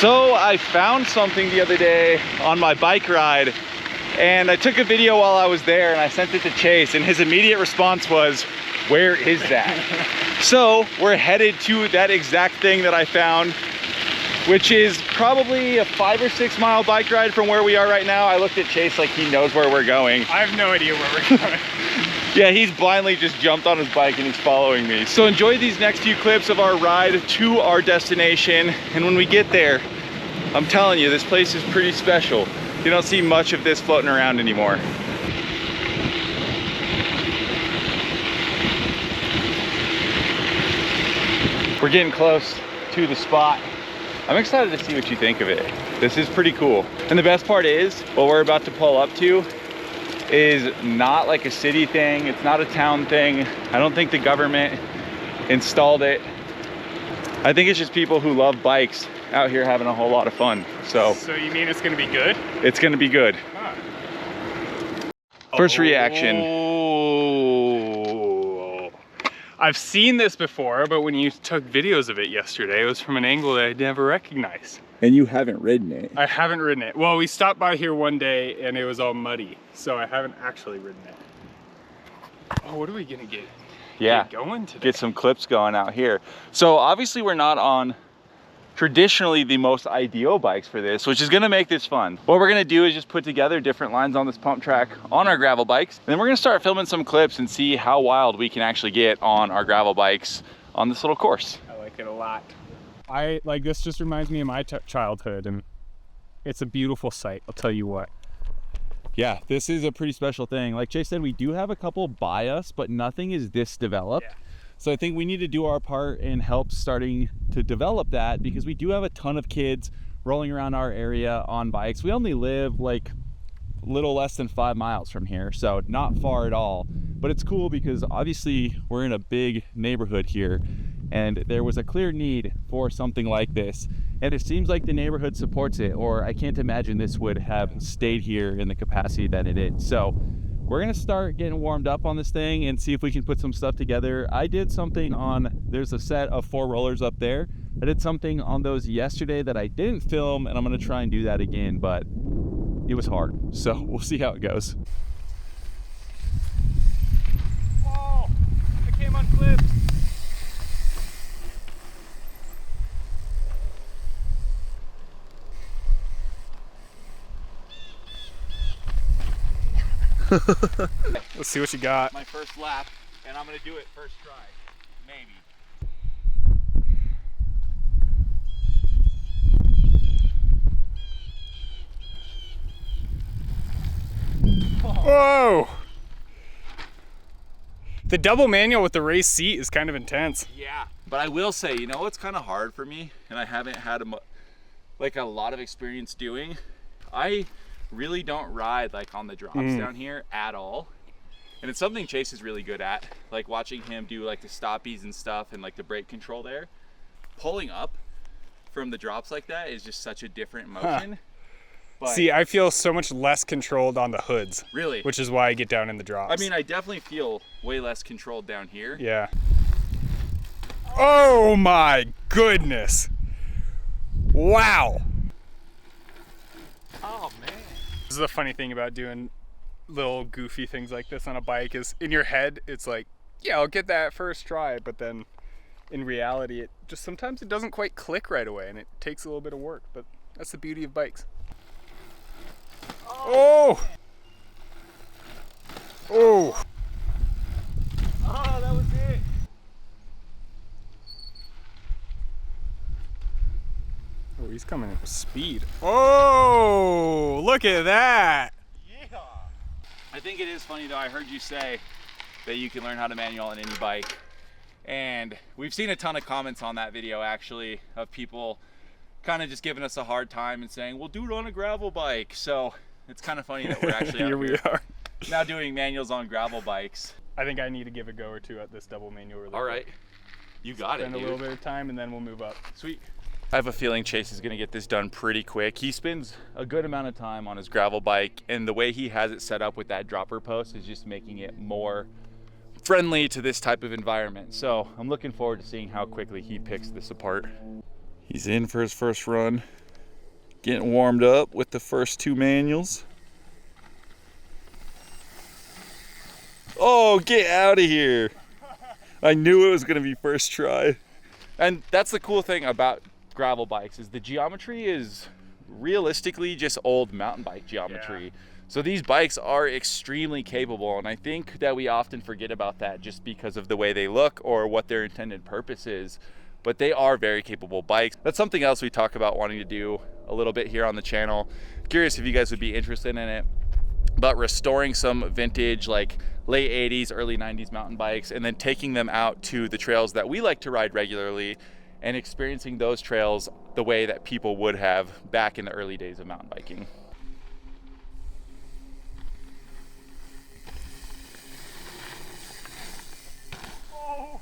So I found something the other day on my bike ride, and I took a video while I was there and I sent it to Chase, and his immediate response was, "Where is that?" So we're headed to that exact thing that I found, which is probably a 5 or 6 mile bike ride from where we are right now. I looked at Chase like he knows where we're going. I have no idea where we're going. Yeah, he's blindly just jumped on his bike and he's following me. So enjoy these next few clips of our ride to our destination. And when we get there, I'm telling you, this place is pretty special. You don't see much of this floating around anymore. We're getting close to the spot. I'm excited to see what you think of it. This is pretty cool. And the best part is, what we're about to pull up to is not like a city thing. It's not a town thing. I don't think the government installed it. I think it's just people who love bikes out here having a whole lot of fun. So you mean it's gonna be good? It's gonna be good. Huh. First reaction. Oh. I've seen this before, but when you took videos of it yesterday, it was from an angle that I'd never recognized. And you haven't ridden it. I haven't ridden it. Well, we stopped by here one day and it was all muddy, so I haven't actually ridden it. Oh, what are we gonna get? Yeah, Get going today? Get some clips going out here. So obviously we're not on traditionally the most ideal bikes for this, which is gonna make this fun. What we're gonna do is just put together different lines on this pump track on our gravel bikes, and then we're gonna start filming some clips and see how wild we can actually get on our gravel bikes on this little course. I like it a lot. This just reminds me of my childhood, and it's a beautiful sight, I'll tell you what. Yeah, this is a pretty special thing. Like Jay said, we do have a couple by us, but nothing is this developed. Yeah. So I think we need to do our part in help starting to develop that, because we do have a ton of kids rolling around our area on bikes. We only live like a little less than 5 miles from here, so not far at all. But it's cool because obviously we're in a big neighborhood here, and there was a clear need for something like this. And it seems like the neighborhood supports it, or I can't imagine this would have stayed here in the capacity that it is. So we're gonna start getting warmed up on this thing and see if we can put some stuff together. I did something on, there's a set of 4 rollers up there. I did something on those yesterday that I didn't film, and I'm gonna try and do that again, but it was hard. So we'll see how it goes. Oh, I came on clips. Let's see what you got. My first lap, and I'm gonna do it first try, maybe. Whoa! The double manual with the race seat is kind of intense. Yeah, but I will say, you know what's kind of hard for me, and I haven't had a lot of experience doing? I really don't ride like on the drops down here at all. And it's something Chase is really good at, like watching him do like the stoppies and stuff and like the brake control there. Pulling up from the drops like that is just such a different motion. But see, I feel so much less controlled on the hoods. Really? Which is why I get down in the drops. I mean, I definitely feel way less controlled down here. Yeah. Oh my goodness. Wow. Oh man. This is the funny thing about doing little goofy things like this on a bike, is in your head it's like, yeah, I'll get that first try, but then in reality it just sometimes it doesn't quite click right away, and it takes a little bit of work. But that's the beauty of bikes. Oh! Oh! Oh, that was it. Oh, he's coming in with speed. Oh, look at that! Yeah. I think it is funny though, I heard you say that you can learn how to manual on any bike. And we've seen a ton of comments on that video actually, of people kind of just giving us a hard time and saying, well, do it on a gravel bike. So it's kind of funny that we're actually here we are now doing manuals on gravel bikes. I think I need to give a go or two at this double manual really All right, you got it, spend a little bit of time and then we'll move up. Sweet. I have a feeling Chase is gonna get this done pretty quick. He spends a good amount of time on his gravel bike, and the way he has it set up with that dropper post is just making it more friendly to this type of environment. So I'm looking forward to seeing how quickly he picks this apart. He's in for his first run. Getting warmed up with the first 2 manuals. Oh, get out of here. I knew it was gonna be first try. And that's the cool thing about gravel bikes is the geometry is realistically just old mountain bike geometry. Yeah. So these bikes are extremely capable, and I think that we often forget about that just because of the way they look or what their intended purpose is. But they are very capable bikes. That's something else we talk about wanting to do a little bit here on the channel. Curious if you guys would be interested in it. But restoring some vintage, like late 80s, early 90s mountain bikes, and then taking them out to the trails that we like to ride regularly and experiencing those trails the way that people would have back in the early days of mountain biking. Oh.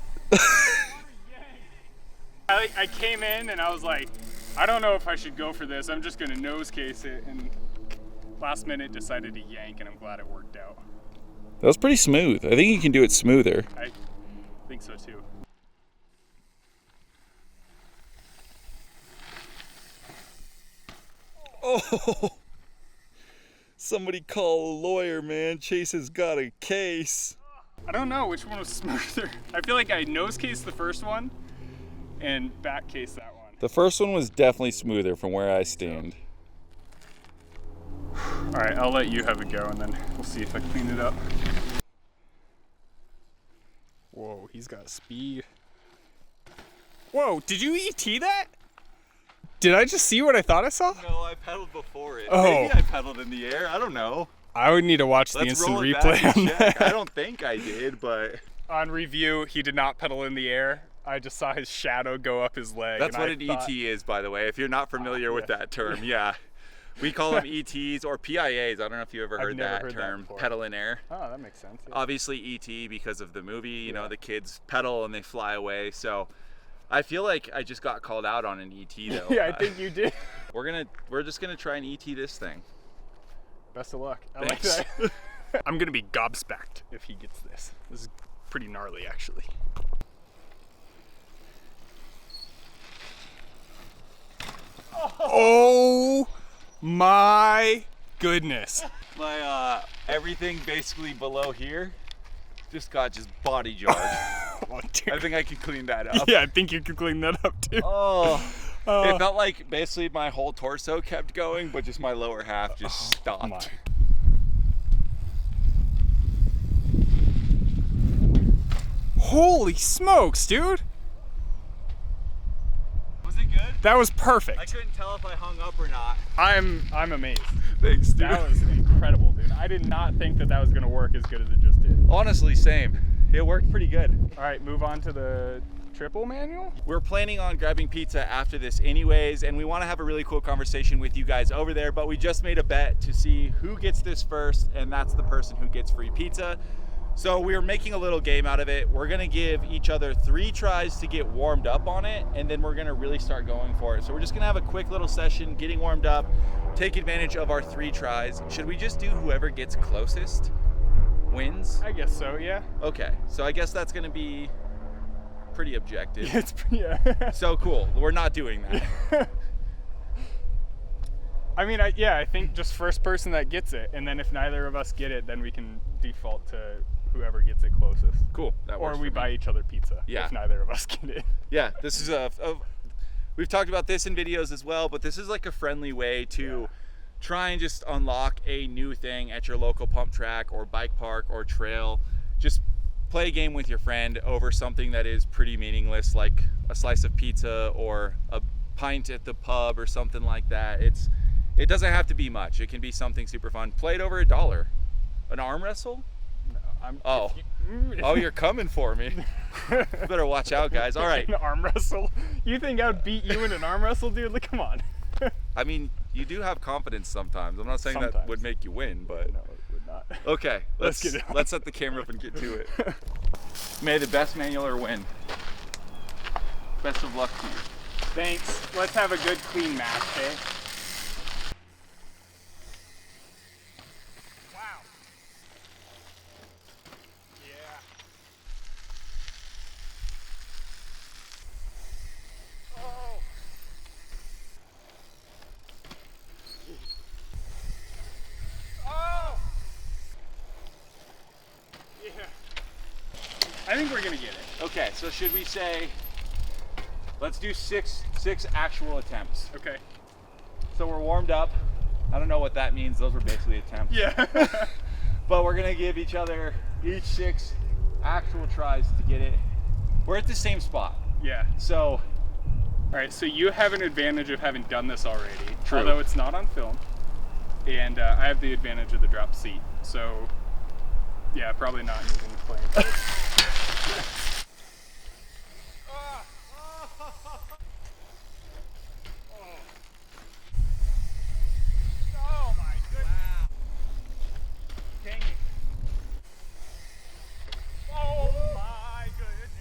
I came in and I was like, I don't know if I should go for this. I'm just gonna nose case it, and last minute decided to yank, and I'm glad it worked out. That was pretty smooth. I think you can do it smoother. I think so too. Oh, somebody call a lawyer, man. Chase has got a case. I don't know which one was smoother. I feel like I nose cased the first one and back cased that one. The first one was definitely smoother from where I stand. All right, I'll let you have a go and then we'll see if I clean it up. Whoa, he's got speed. Whoa, did you ET that? Did I just see what I thought I saw? No, I pedaled before it. Oh. Maybe I pedaled in the air. I don't know. I would need to watch the instant replay on that. I don't think I did, but... On review, he did not pedal in the air. I just saw his shadow go up his leg. That's what an ET is, by the way, if you're not familiar with that term. Yeah. We call them ETs or PIAs. I don't know if you ever heard that term, pedal in air. Oh, that makes sense. Yeah. Obviously ET because of the movie, you know, the kids pedal and they fly away. So I feel like I just got called out on an ET though. Yeah, I think you did. We're just gonna try and ET this thing. Best of luck. I Thanks. like that. I'm gonna be gobsmacked if he gets this. This is pretty gnarly actually. Oh my goodness. My everything basically below here just got body jarred. Oh, I think I can clean that up. Yeah, I think you can clean that up too. Oh, it felt like basically my whole torso kept going, but just my lower half just stopped. My. Holy smokes, dude. Was it good? That was perfect. I couldn't tell if I hung up or not. I'm amazed. Thanks, dude. That was incredible, dude. I did not think that was gonna work as good as it just did. Honestly, same. It worked pretty good. All right, move on to the triple manual. We're planning on grabbing pizza after this anyways, and we want to have a really cool conversation with you guys over there, but we just made a bet to see who gets this first, and that's the person who gets free pizza. So we're making a little game out of it. We're gonna give each other 3 tries to get warmed up on it, and then we're gonna really start going for it. So we're just gonna have a quick little session, getting warmed up, take advantage of our 3 tries. Should we just do whoever gets closest wins? I guess so, yeah. Okay, so I guess that's gonna be pretty objective. Yeah. So cool, we're not doing that. I mean, I think just first person that gets it, and then if neither of us get it, then we can default to whoever gets it closest. Cool, that works. Or we buy each other pizza. Yeah. If neither of us get it. Yeah, this is we've talked about this in videos as well, but this is like a friendly way to try and just unlock a new thing at your local pump track or bike park or trail. Just play a game with your friend over something that is pretty meaningless, like a slice of pizza or a pint at the pub or something like that. It doesn't have to be much. It can be something super fun. Play it over $1. An arm wrestle? No, oh, you're coming for me. Better watch out, guys. All right. An arm wrestle? You think I'd beat you in an arm wrestle, dude? Like, come on. I mean, you do have confidence sometimes. I'm not saying that would make you win, but no, it would not. Okay, Let's get it on. Let's set the camera up and get to it. May the best manualer win. Best of luck to you. Thanks. Let's have a good clean match, okay? Wow. Yeah. Oh. Okay, so should we say, let's do six actual attempts. Okay. So we're warmed up. I don't know what that means. Those were basically attempts. Yeah. But we're gonna give each 6 actual tries to get it. We're at the same spot. Yeah. So, all right, so you have an advantage of having done this already. True. Although it's not on film. And I have the advantage of the drop seat. So, yeah, probably not using the playing field. Oh my goodness. Dang it. Oh my goodness.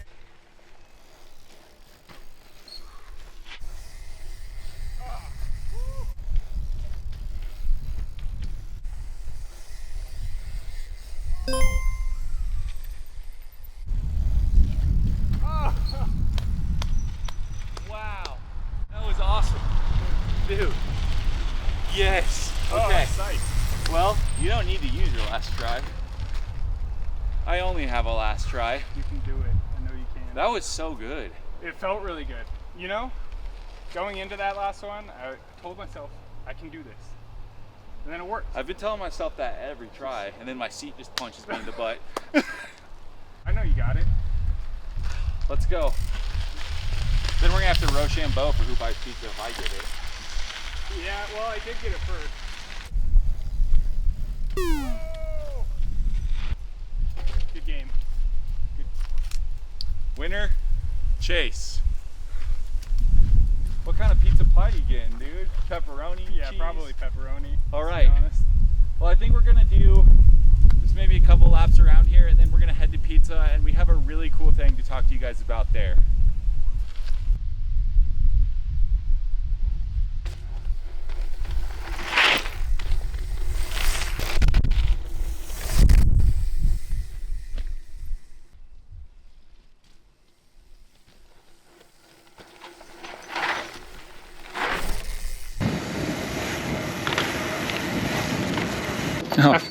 wow, that was awesome. Dude, yes. Okay, Oh, nice. well, you don't need to use your last try. I only have a last try. You can do it. I know you can. That was so good. It felt really good. You know, going into that last one, I told myself, I can do this. And then it worked. I've been telling myself that every try, and then my seat just punches me in the butt. I know you got it. Let's go. Then we're gonna have to Rochambeau for who buys pizza if I get it. Yeah, well, I did get it first. Good game. Winner, Chase. What kind of pizza pie you getting, dude? Pepperoni? Yeah, cheese? probably pepperoni. All to be right. honest. Well, I think we're gonna do just maybe a couple laps around here, and then we're gonna head to pizza, and we have a really cool thing to talk to you guys about there.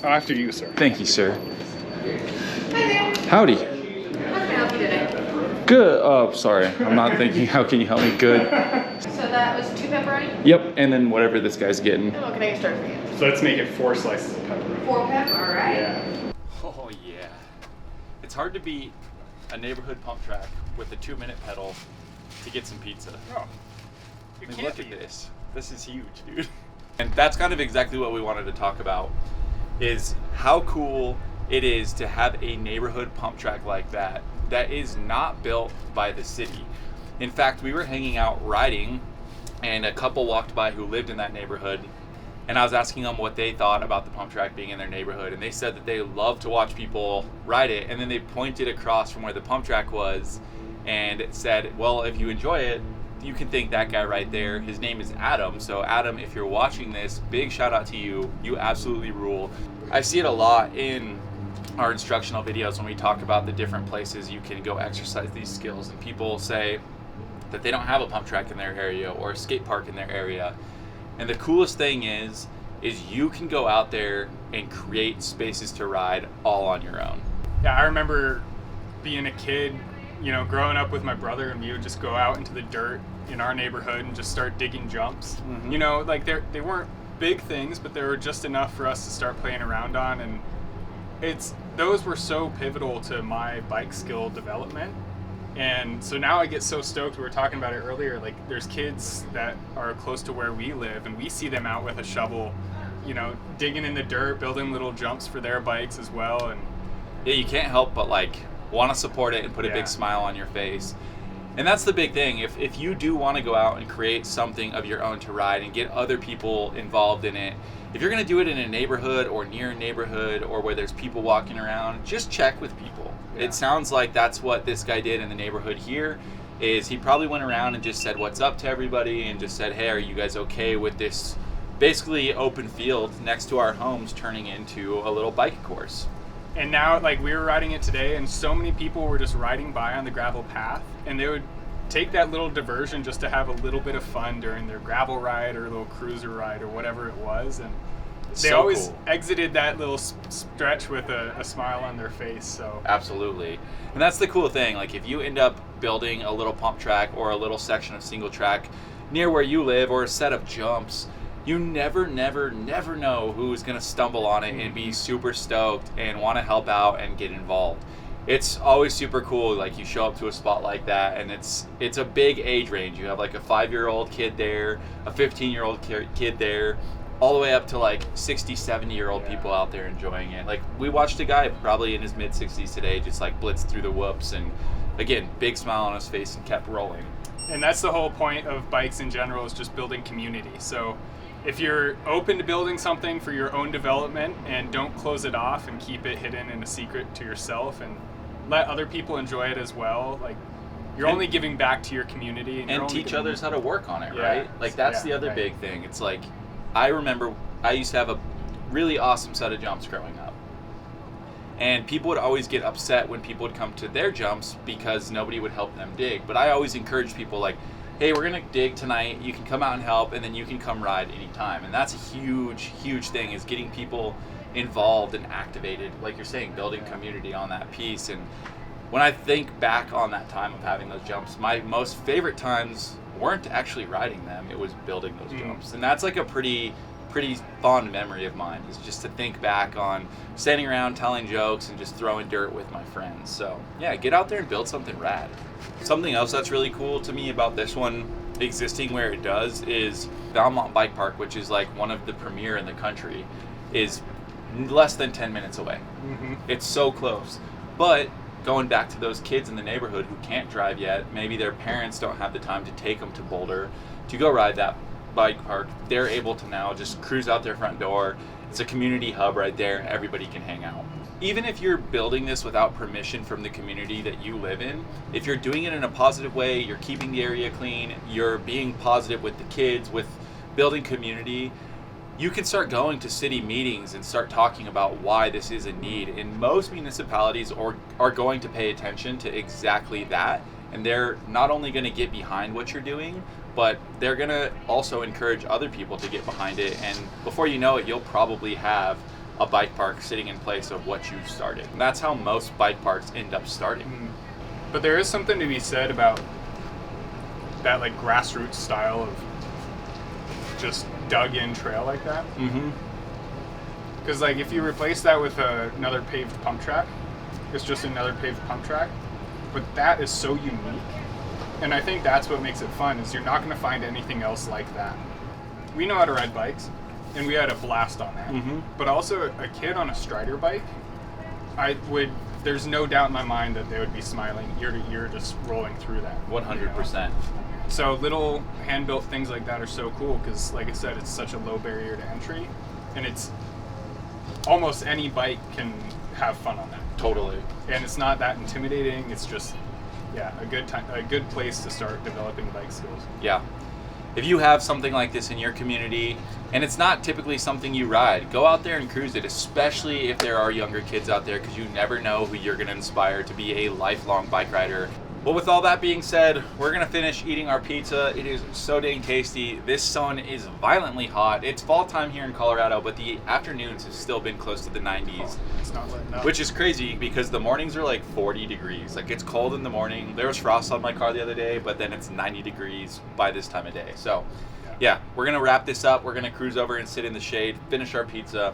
After you, sir. Thank you, sir. Hi there. Howdy. How can I help you today? Good. Oh, sorry. I'm not thinking. How can you help me? Good. So that was 2 pepperoni? Yep. And then whatever this guy's getting. And what can I get started for you? So let's make it 4 slices of pepperoni. 4 pep, alright. Yeah. Oh yeah. It's hard to beat a neighborhood pump track with a 2-minute pedal to get some pizza. Oh. I You mean, can't look at beat it. this. This is huge, dude. And that's kind of exactly what we wanted to talk about, is how cool it is to have a neighborhood pump track like that that is not built by the city. In fact, we were hanging out riding, and a couple walked by who lived in that neighborhood, and I was asking them what they thought about the pump track being in their neighborhood, and they said that they love to watch people ride it, and then they pointed across from where the pump track was and said, well, if you enjoy it, you can thank that guy right there. His name is Adam. So Adam, if you're watching this, big shout out to you. You absolutely rule. I see it a lot in our instructional videos when we talk about the different places you can go exercise these skills, and people say that they don't have a pump track in their area or a skate park in their area. And the coolest thing is you can go out there and create spaces to ride all on your own. Yeah, I remember being a kid, you know, growing up with my brother, and we would just go out into the dirt in our neighborhood and just start digging jumps. Mhm. You know, like they weren't big things, but they were just enough for us to start playing around on, and those were so pivotal to my bike skill development. And so now I get so stoked. We were talking about it earlier, like there's kids that are close to where we live, and we see them out with a shovel, you know, digging in the dirt, building little jumps for their bikes as well. And Yeah, you can't help but like want to support it and put a Yeah. big smile on your face. And that's the big thing. If you do want to go out and create something of your own to ride and get other people involved in it, if you're going to do it in a neighborhood or near a neighborhood or where there's people walking around, just check with people. Yeah. It sounds like that's what this guy did in the neighborhood here. Is he probably went around and just said what's up to everybody and just said, hey, are you guys okay with this basically open field next to our homes turning into a little bike course? And now, like, we were riding it today, and so many people were just riding by on the gravel path, and they would take that little diversion just to have a little bit of fun during their gravel ride or little cruiser ride or whatever it was. And They So always cool. exited that little stretch with a smile on their face. So Absolutely. And that's the cool thing. Like, if you end up building a little pump track or a little section of single track near where you live, or a set of jumps, you never know who's going to stumble on it and be super stoked and want to help out and get involved. It's always super cool. Like, you show up to a spot like that, and it's a big age range. You have like a 5-year-old kid there, a 15-year-old kid there, all the way up to like 60, 70-year-old people out there enjoying it. Like, we watched a guy probably in his mid 60s today just like blitz through the whoops, and again, big smile on his face and kept rolling. And that's the whole point of bikes in general, is just building community. So if you're open to building something for your own development, and don't close it off and keep it hidden in a secret to yourself, and let other people enjoy it as well, like, you're only giving back to your community. And you're only teach others how to work on it, Yeah. right? Like, that's the other big thing. It's like, I remember I used to have a really awesome set of jumps growing up. And people would always get upset when people would come to their jumps because nobody would help them dig. But I always encourage people, like, hey, we're going to dig tonight. You can come out and help, and then you can come ride anytime. And that's a huge thing, is getting people involved and activated, like you're saying, building community on that piece. And when I think back on that time of having those jumps, my most favorite times weren't actually riding them, it was building those jumps. And that's like a pretty fond memory of mine, is just to think back on standing around telling jokes and just throwing dirt with my friends. So yeah, get out there and build something rad. Something else that's really cool to me about this one existing where it does is Valmont Bike Park, which is like one of the premier in the country, is less than 10 minutes away. It's so close. But going back to those kids in the neighborhood who can't drive yet, maybe their parents don't have the time to take them to Boulder to go ride that bike park, they're able to now just cruise out their front door. It's a community hub right there, and everybody can hang out. Even if you're building this without permission from the community that you live in, if you're doing it in a positive way, you're keeping the area clean, you're being positive with the kids, with building community, you can start going to city meetings and start talking about why this is a need. And most municipalities are going to pay attention to exactly that. And they're not only going to get behind what you're doing, but they're going to also encourage other people to get behind it. And before you know it, you'll probably have a bike park sitting in place of what you started. And that's how most bike parks end up starting. But there is something to be said about that, like, grassroots style of just dug in trail like that. Because like, if you replace that with another paved pump track, it's just another paved pump track, but that is so unique. And I think that's what makes it fun, is you're not going to find anything else like that. We know how to ride bikes, and we had a blast on that. But also, a kid on a Strider bike, there's no doubt in my mind that they would be smiling ear to ear just rolling through that. 100%. So little hand-built things like that are so cool, because like I said, it's such a low barrier to entry, and it's almost any bike can have fun on that. Totally. And it's not that intimidating. It's just, yeah, a good place to start developing bike skills. Yeah. If you have something like this in your community, and it's not typically something you ride, go out there and cruise it, especially if there are younger kids out there, because you never know who you're going to inspire to be a lifelong bike rider. Well, with all that being said, we're going to finish eating our pizza. It is so dang tasty. This sun is violently hot. It's fall time here in Colorado, but the afternoons have still been close to the 90s. It's not letting up. Which is crazy, because the mornings are like 40 degrees. Like, it's cold in the morning. There was frost on my car the other day, but then it's 90 degrees by this time of day. So, yeah, we're going to wrap this up. We're going to cruise over and sit in the shade, finish our pizza.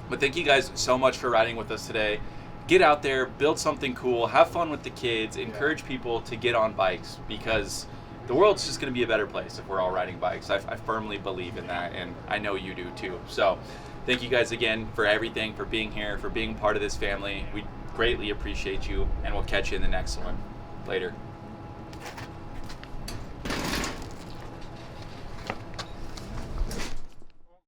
But thank you guys so much for riding with us today. Get out there, build something cool, have fun with the kids, encourage people to get on bikes, because the world's just going to be a better place if we're all riding bikes. I firmly believe in that, and I know you do too. So thank you guys again for everything, for being here, for being part of this family. We greatly appreciate you, and we'll catch you in the next one. Later.